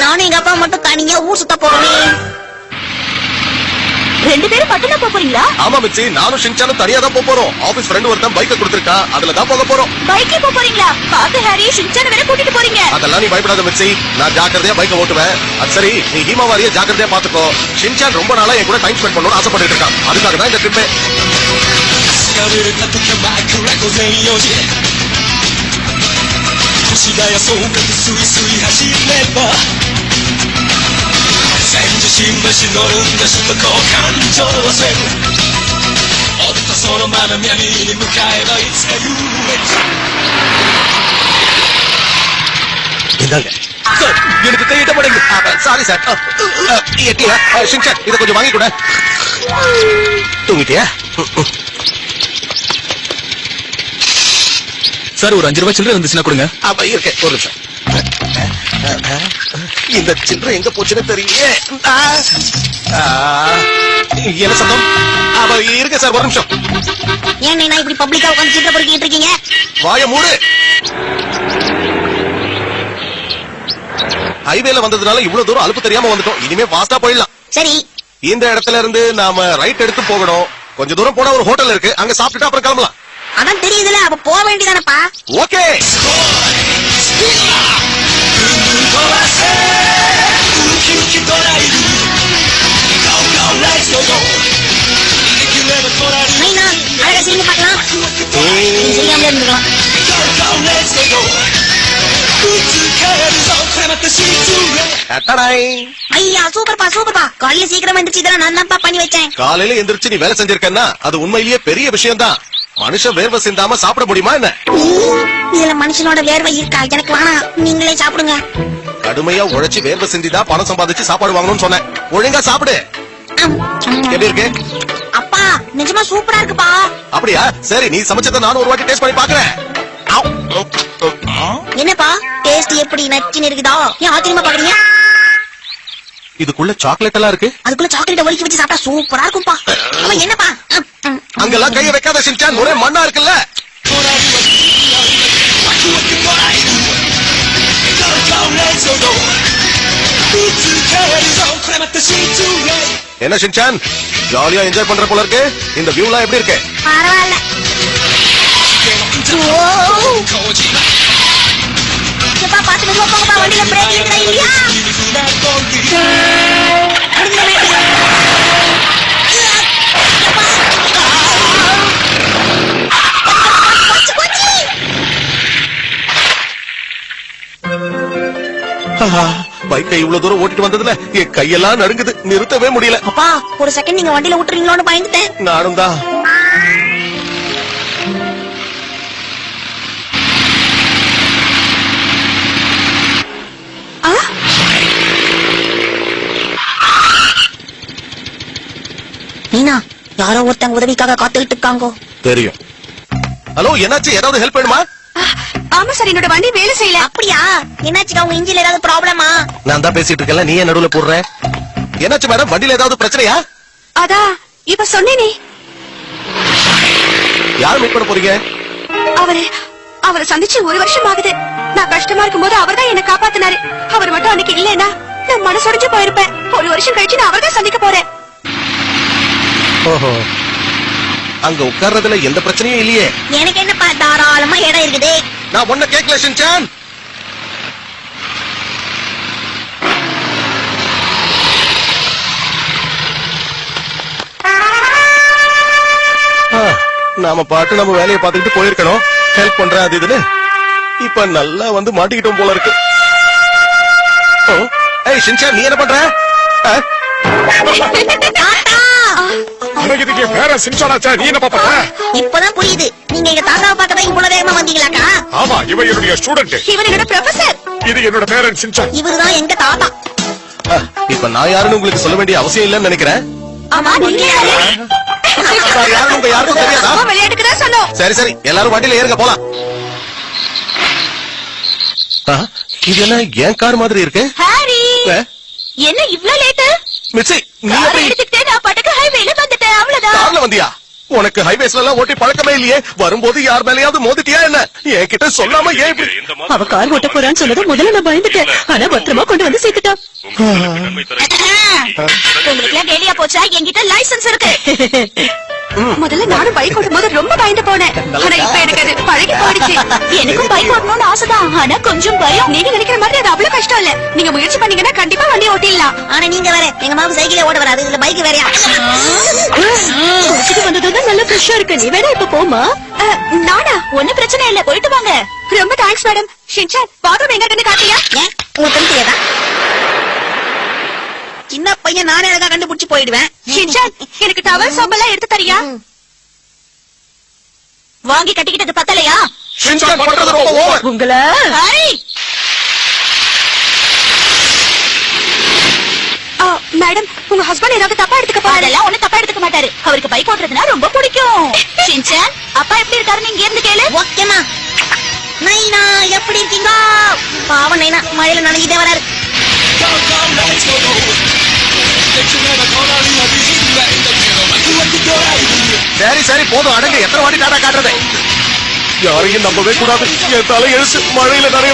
நானும் எங்க அப்பா மட்டும் தனியா ஊர் சுத்த போறோமே. 2 பேரும் மட்டும் போறீங்களா? ஆமா மிச்சி, நானும் ஷின்சானும் தனியா தான் போறோம். ஆபீஸ் ஃப்ரெண்ட் ஒருத்தன் பைக்க கொடுத்திருக்கா, அதுல தான் போக போறோம். பைக்கே போறீங்களா? பாத்து ஹாரி, ஷின்சான் வேற கூட்டிட்டு போறீங்க. அதெல்லாம் நீ பயப்படாத மிச்சி, நான் ஜாக்கிரதையா பைக்க ஓட்டுவேன். அது சரி, நீ ஹீமாவாரிய ஜாக்கிரதையா பாத்துக்கோ. ஷின்சான் ரொம்ப நாளா என் கூட டைம் ஸ்பெண்ட் பண்ணணும்னு ஆசைப்பட்டு இருக்கான். அதுக்காக தான் இந்த ட்ரிப். எனக்கு கையிட்ட படுங்க. Sorry sir. ஷின்சான், இதை கொஞ்சம் வாங்கி கூட. தூங்கிட்டியா? சார், ஒரு 5 ரூபாய் சில்லறை இருந்துச்சுன்னா கொடுங்க. அப்ப இருக்கேன், ஒரு நிமிஷம். இந்த சில்லறை எங்க போச்சுன்னு தெரியல. என்ன சத்தம்? அவ இருக்க சார், ஒரு நிமிஷம். ஏன் இப்படி பப்ளிக்கா உட்கார்ந்து சில்லறை பொறுக்கிட்டு இருக்கீங்க? வாய மூடு. ஹைவேல வந்ததுனால இவ்வளவு தூரம் அலுப்பு தெரியாம வந்துட்டோம். இனிமே ஃபாஸ்டா போயிடலாம். சரி, இந்த இடத்துல இருந்து நாம ரைட் எடுத்து போகணும். கொஞ்ச தூரம் போனா ஒரு ஹோட்டல் இருக்கு, அங்க சாப்பிட்டுட்டு அப்புறம் கிளம்பலாம். அதான் தெரியுதுல, அப்ப போக வேண்டியதானப்பா. ஓகே. அழகா சிரிங்க பாக்கலாம். சிரிக்காமலே இருந்துக்கலாம். ஐயா, சூப்பர்பா சூப்பர்பா. காலையில சீக்கிரம் எந்திரிச்சு இதெல்லாம் நான் தான் பண்ணி வச்சேன். காலையில எந்திரிச்சு நீ வேலை செஞ்சிருக்கன்னா அது உண்மையிலேயே பெரிய விஷயம் தான். மனுஷன் வேர்வை சிந்தாம சாப்பிட முடியுமா என்ன? இதுல மனுஷனோட வேர்வை இருக்கா? எனக்கு வேணாம், நீங்களே சாப்பிடுங்க. கடுமையா உழைச்சு வேர்வை சிந்திதான் பணம் சம்பாதிச்சு சாப்பாடு வாங்கணும்னு சொன்னேன். ஒழுங்கா சாப்பிடு. எப்படி இருக்கு? அப்பா, நிஜமா சூப்பரா இருக்குப்பா. அப்படியா? சரி, நீ சமைச்சதை நானும் ஒரு வாட்டி டேஸ்ட் பண்ணி பாக்குறேன். என்னப்பா டேஸ்ட் எப்படி நச்சுன்னு இருக்குதா? ஏன் ஆச்சரியமா பாக்குறீங்க? இதுக்குள்ள சாக்லேட் எல்லாம் இருக்கு. அதுக்குள்ள சாக்லேட் வலிச்சு வச்சு சாப்பிட்டா சூப்பரா இருக்கும்பா. அவன் என்னப்பா? அங்கெல்லாம் கைய வைக்காத ஷின்சான், ஒரே மண்ணா இருக்குல்ல. என்ன ஷின்சான், ஜாலியா என்ஜாய் பண்ற போல இருக்கு. இந்த வியூலாம் எப்படி இருக்கு? பரவாயில்ல. பாத்து மெதுவா போங்கப்பா, வண்டியில பிரேக் இருக்குதா இல்லையா? பைக்கை இவ்வளவு தூரம் ஓட்டிட்டு வந்ததுல என் கையெல்லாம் நடுங்குது, நிறுத்தவே முடியல. அப்பா, ஒரு செகண்ட் நீங்க வண்டியில விட்டுறீங்களோன்னு பயந்துட்டேன். நானும் தான். நீனா, யாரோ ஒருத்தங்க உதவிக்காக காத்துக்கிட்டு இருக்காங்க. தெரியும். ஹலோ, என்னாச்சு? ஏதாவது ஹெல்ப் வேணுமா? ஆமா சார், என்னோட வண்டி வேலை செய்யல. அப்படியா? என்னாச்சு? உங்க இன்ஜின்ல ஏதாவது ப்ராப்ளமா? நான் தான் பேசிட்டு இருக்கேன்ல, நீ ஏன் நடுவுல போடுற? என்னாச்சு மேடம், வண்டியில ஏதாவது பிரச்சனையா? அதான் இப்ப சொன்னேனே. யார் மீட் பண்ண போறீங்க? அவரை சந்திச்சு 1 வருஷம் ஆகுது. நான் கஷ்டமா இருக்கும்போது அவர் தான் என்ன காப்பாத்தினாரு. அவர் மட்டும் அன்னைக்கு இல்லைன்னா நான் மனசுடைஞ்சு போயிருப்பேன். 1 வருஷம் கழிச்சு நான் அவர் தான் சந்திக்க போறேன். ஓஹோ, அங்க உட்கார்றதுல எந்த பிரச்சனையும் இல்லையே. எனக்கு என்னப்பா, தாராளமா இடம் இருக்குது. நான் ஒன்ன கேட்கல ஷின்சான். நாம பாட்டு நம்ம வேலையை பார்த்துக்கிட்டு போயிருக்கணும். ஹெல்ப் பண்றேன் அது இதுன்னு. இப்ப நல்லா வந்து மாட்டிக்கிட்டோம் போல இருக்கு. ஏய் ஷின்சான், நீ என்ன பண்ற? இப்பதான் புரியுது, நீங்க எங்க தாத்தாவை பார்க்கதான் இவ்வளவு வேகமா வந்தீங்களாக்கா? ஆமா, இவன் என்னுடைய ஸ்டூடெண்ட். இவன் என்னோட ப்ரொஃபசர். இது என்னோட பேரன் ஷின்சான். இவருதான் எங்க தாத்தா. இப்ப நான் யாருன்னு உங்களுக்கு சொல்ல வேண்டிய அவசியம் இல்லைன்னு நினைக்கிறேன். ஆமா, நீங்க யாரு? யாருக்கும் தெரியாதா? விளையாட்டுக்கு தான் சொன்னோம். சரி சரி, எல்லாரும் வண்டியில ஏறுங்க, போலாம். இது என்ன என் கார் மாதிரி இருக்கு? ஹாரி, என்ன இவ்ளோ லேட்? மிச்சி, நீ எப்படி எடுத்துக்கிட்டே நான் பட்டக்க ஹைவேல வந்துட்டேன். அவ்வளவுதான். கார்ல வந்தியா? உனக்கு ஹைவேஸ்ல எல்லாம் ஓட்டி பழக்கமே இல்லையே, வரும்போது யார் மேலயாவது மோதிட்டியா என்ன? என்கிட்ட சொல்லாம ஏன் இப்படி? அவ கார் ஓட்ட போறான்னு சொன்னதும் முதல்ல நான் பயந்துட்டேன். ஆனா பத்திரமா கொண்டு வந்து சேர்த்துட்டான். உங்களுக்கு எல்லாம் கேலியா போச்சா? என்கிட்ட லைசென்ஸ் இருக்கு. முதல்ல நானும் பைக் ஓட்டும் போது ரொம்ப பயந்து போனேன். ஆனா இப்ப எனக்கு அது பழகி போயிடுச்சு. எனக்கும் பைக் ஓட்டணும்னு ஆசைதான், ஆனா கொஞ்சம் பயம். நீங்க நினைக்கிற மாதிரி அது அவ்வளவு கஷ்டம் இல்ல. நீங்க முயற்சி பண்ணீங்கன்னா கண்டிப்பா வண்டி ஓட்டிடலாம். ஆனா நீங்க வேற எங்க மாவு சைக்கிளே ஓட வராது, இதுல பைக் வேறயா? குடிச்சிட்டு வந்ததுதான் நல்ல ஃப்ரெஷ்ஷா இருக்கு. நீ வேணா இப்ப போமா. நானா? ஒண்ணும் பிரச்சனை இல்ல, போயிட்டு வாங்க. ரொம்ப தேங்க்ஸ் மேடம். ஷின்சான், பாத்ரூம் எங்க இருக்குன்னு காட்டியா? ஏன் உங்க தெரிஞ்சதா? சின்ன பையன் நானே அழகா கண்டுபிடிச்சு போயிடுவேன். ஷின்சான், எனக்கு டவல் சோப் எல்லாம் எடுத்து தரியா? வாங்கி கட்டிக்கிட்டது பத்தலையா? ஷின்சான் பண்றது ரொம்ப ஓவர். உங்களை மேடம், உங்க ஹஸ்பண்ட் ஏதாவது தப்பா எடுத்துக்க போறாரு? அதெல்லாம் ஒண்ணு தப்பா எடுத்துக்க மாட்டாரு. அவருக்கு பைக் ஓட்டுறதுனா ரொம்ப பிடிக்கும். ஷின்சான், அப்பா எப்படி இருக்காருன்னு இங்க இருந்து கேளு. ஓகேமா. நைனா எப்படி இருக்கீங்க? பாவம் நைனா மழையில நனைஞ்சிட்டே வராரு. சரி சரி போதும், அடங்க. எத்தனை வாட்டி டாடா காட்டுறது? யாரையும் நம்பவே கூடாது. என் தலை எழுச்சு மழையில நிறைய